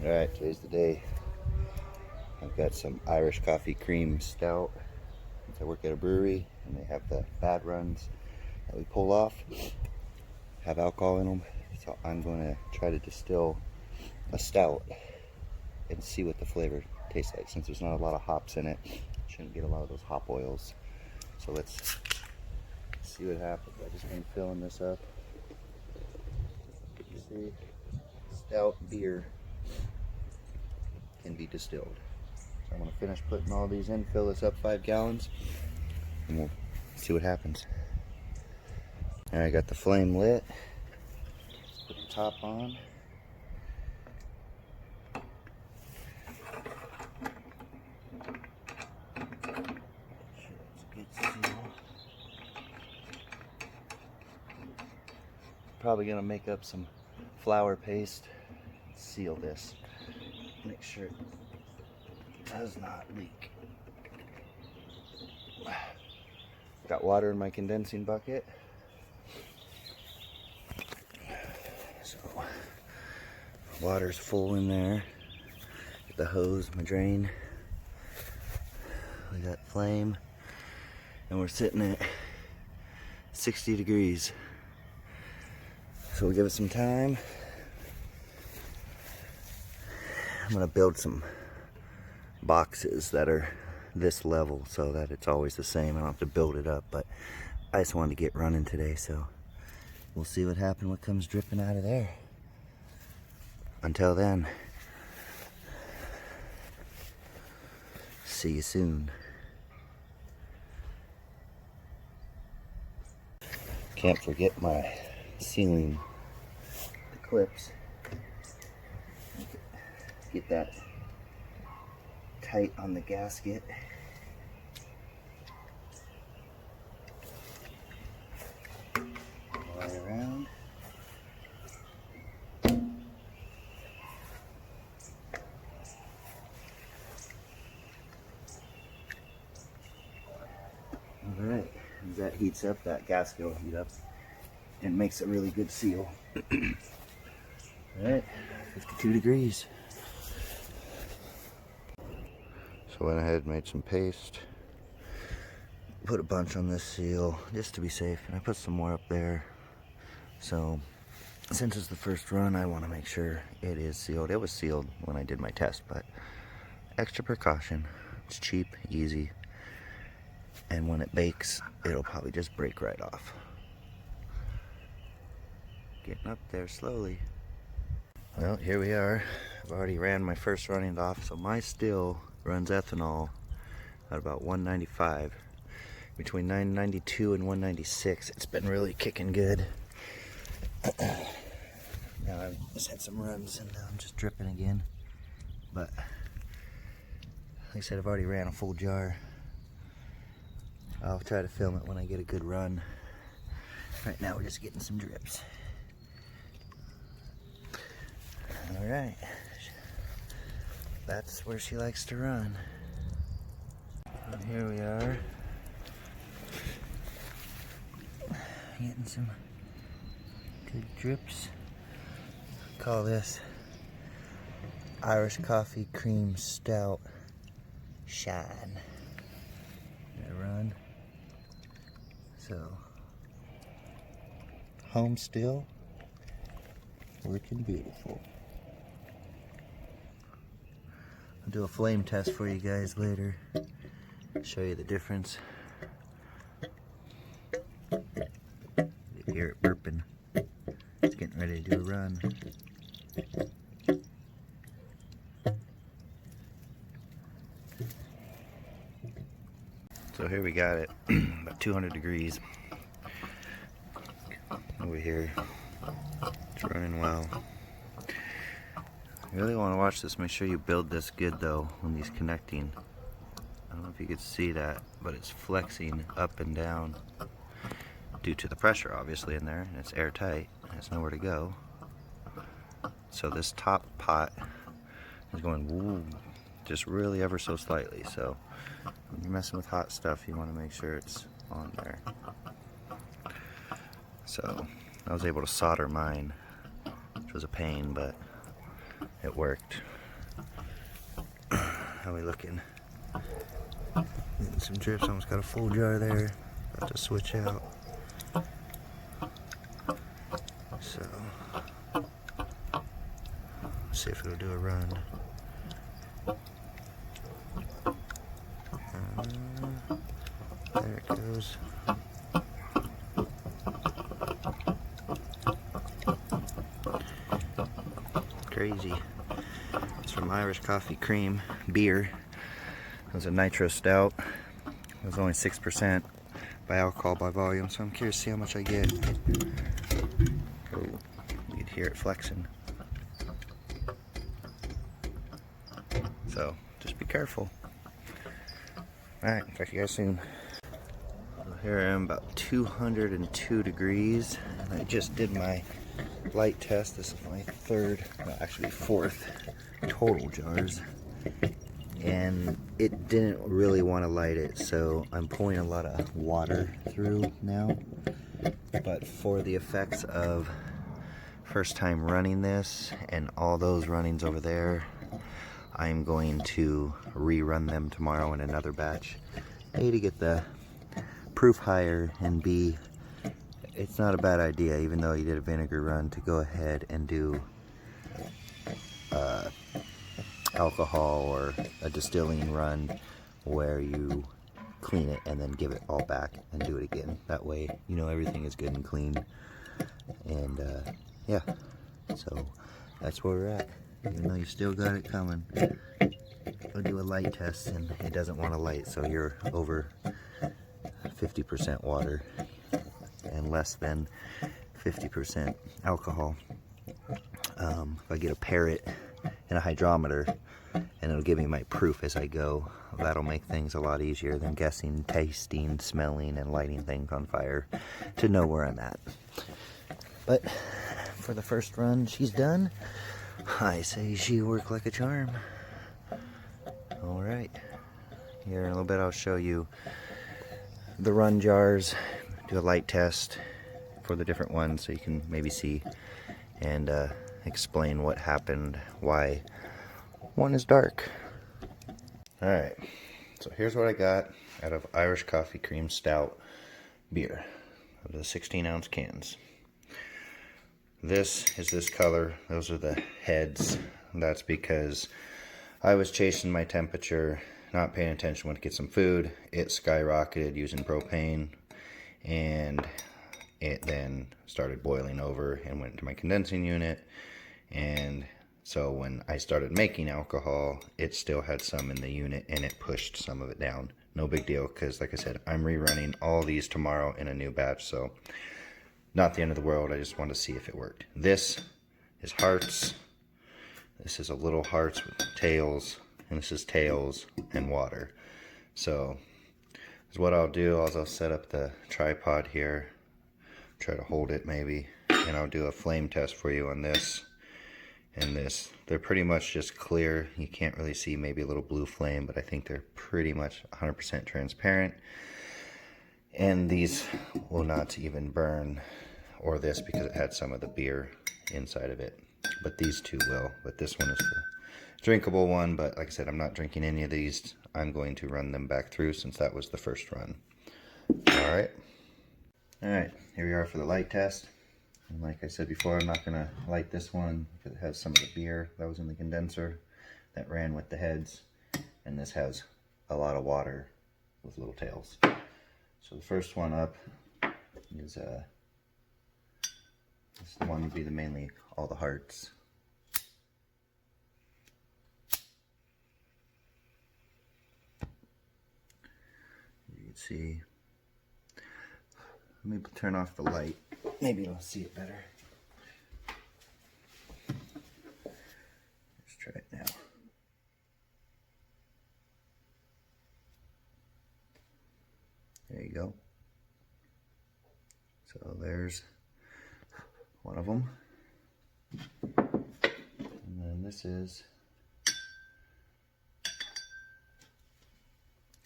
Alright, today's the day. I've got some Irish coffee cream stout. I work at a brewery and they have the bad runs that we pull off, have alcohol in them. So I'm going to try to distill a stout and see what the flavor tastes like. Since there's not a lot of hops in it, shouldn't get a lot of those hop oils. So let's see what happens. I just been filling this up. You see, stout beer can be distilled. So I'm going to finish putting all these in, fill this up 5 gallons, and we'll see what happens. Alright, I got the flame lit. Put the top on. Probably going to make up some flour paste, seal this, make sure it does not leak. Got water in my condensing bucket. So water's full in there. Get the hose, my drain. We got flame, and we're sitting at 60 degrees. So we'll give it some time. I'm gonna build some boxes that are this level so that it's always the same. I don't have to build it up, but I just wanted to get running today, so we'll see what happens, what comes dripping out of there. Until then, see you soon. Can't forget my sealing clips. Get that tight on the gasket. All the way around. Alright, as that heats up, that gasket will heat up and makes a really good seal. Alright, 52 degrees. So I went ahead and made some paste. Put a bunch on this seal just to be safe, and I put some more up there. So since it's the first run, I want to make sure it is sealed. It was sealed when I did my test, but extra precaution. It's cheap, easy, and when it bakes, it'll probably just break right off. Getting up there slowly. Well, here we are. I've already ran my first running off, so my still runs ethanol at about 195. Between 992 and 196. It's been really kicking good. Now I've just had some runs and now I'm just dripping again. But like I said, I've already ran a full jar. I'll try to film it when I get a good run. Right now we're just getting some drips. Alright. That's where she likes to run. And here we are. Getting some good drips. Call this Irish coffee cream stout shine. Gonna run. So home still, working beautiful. I'll do a flame test for you guys later. Show you the difference. You hear it burping. It's getting ready to do a run. So here we got it, about 200 degrees. Over here, it's running well. You really want to watch this, make sure you build this good though when these connecting. I don't know if you could see that, but it's flexing up and down due to the pressure obviously in there, and it's airtight, and it's nowhere to go. So this top pot is going woo, just really ever so slightly. So when you're messing with hot stuff, you want to make sure it's on there. So I was able to solder mine, which was a pain, but it worked. How we looking? Getting some drips, almost got a full jar there. About to switch out. So, see if it'll do a run. There it goes. Crazy. It's from Irish Coffee Cream beer. It was a nitro stout. It was only 6% by alcohol by volume, so I'm curious to see how much I get. Oh, you'd hear it flexing. So just be careful. Alright, talk to you guys soon. So here I am, about 202 degrees. I just did my light test. This is my third, well, actually fourth total jars. And it didn't really want to light it, so I'm pouring a lot of water through now. But for the effects of first time running this and all those runnings over there, I'm going to rerun them tomorrow in another batch. A, to get the proof higher, and B, it's not a bad idea, even though you did a vinegar run, to go ahead and do alcohol or a distilling run where you clean it and then give it all back and do it again. That way you know everything is good and clean. And yeah, so that's where we're at. Even though you still got it coming, go do a light test and it doesn't want to light, so you're over 50% water and less than 50% alcohol. If I get a parrot and a hydrometer, and it'll give me my proof as I go, that'll make things a lot easier than guessing, tasting, smelling, and lighting things on fire to know where I'm at. But for the first run, she's done. I say she worked like a charm. Alright, here in a little bit I'll show you the run jars, do a light test for the different ones so you can maybe see and explain what happened, why one is dark. Alright, so here's what I got out of Irish Coffee Cream Stout beer of the 16-ounce cans. This is this color. Those are the heads. That's because I was chasing my temperature, not paying attention when to get some food. It skyrocketed using propane, and it then started boiling over and went to my condensing unit. And so when I started making alcohol, it still had some in the unit and it pushed some of it down. No big deal, because like I said, I'm rerunning all these tomorrow in a new batch, so not the end of the world. I just wanted to see if it worked. This is hearts. This is a little hearts with tails, and this is tails and water. So what I'll do is I'll set up the tripod here, try to hold it maybe, and I'll do a flame test for you on this and this. They're pretty much just clear. You can't really see, maybe a little blue flame, but I think they're pretty much 100% transparent. And these will not even burn, or this, because it had some of the beer inside of it. But these two will. But this one is the drinkable one. But like I said, I'm not drinking any of these. I'm going to run them back through since that was the first run. Alright. Alright, here we are for the light test. And like I said before, I'm not going to light this one because it has some of the beer that was in the condenser that ran with the heads. And this has a lot of water with little tails. So the first one up is this one would be the mainly all the hearts. You can see. Let me turn off the light. Maybe you'll see it better. Let's try it now. There you go. So there's one of them. And then this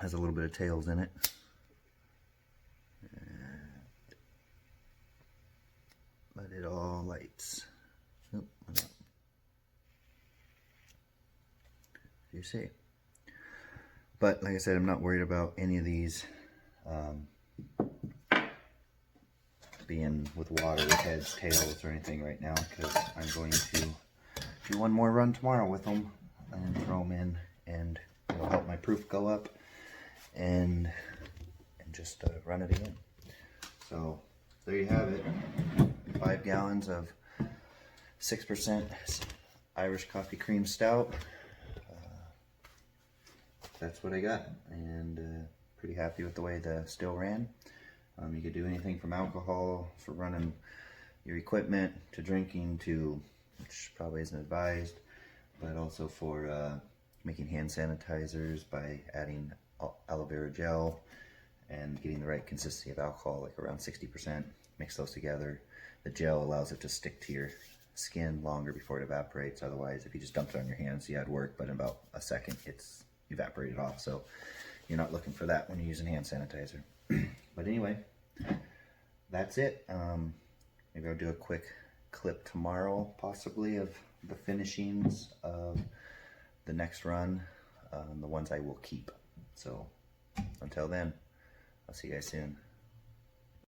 has a little bit of tails in it. But it all lights. Oop, you see. But like I said, I'm not worried about any of these being with water, with heads, tails, or anything right now, because I'm going to do one more run tomorrow with them and throw them in, and it'll help my proof go up, and just run it again. So there you have it, 5 gallons of 6% Irish coffee cream stout. That's what I got, and pretty happy with the way the still ran. You could do anything from alcohol for running your equipment to drinking to, which probably isn't advised, but also for making hand sanitizers by adding aloe vera gel and getting the right consistency of alcohol, like around 60%. Mix those together. The gel allows it to stick to your skin longer before it evaporates. Otherwise, if you just dumped it on your hands, you had work, but in about a second, it's evaporated off. So you're not looking for that when you're using hand sanitizer. But anyway, that's it. Maybe I'll do a quick clip tomorrow, possibly, of the finishings of the next run, the ones I will keep. So until then, I'll see you guys soon.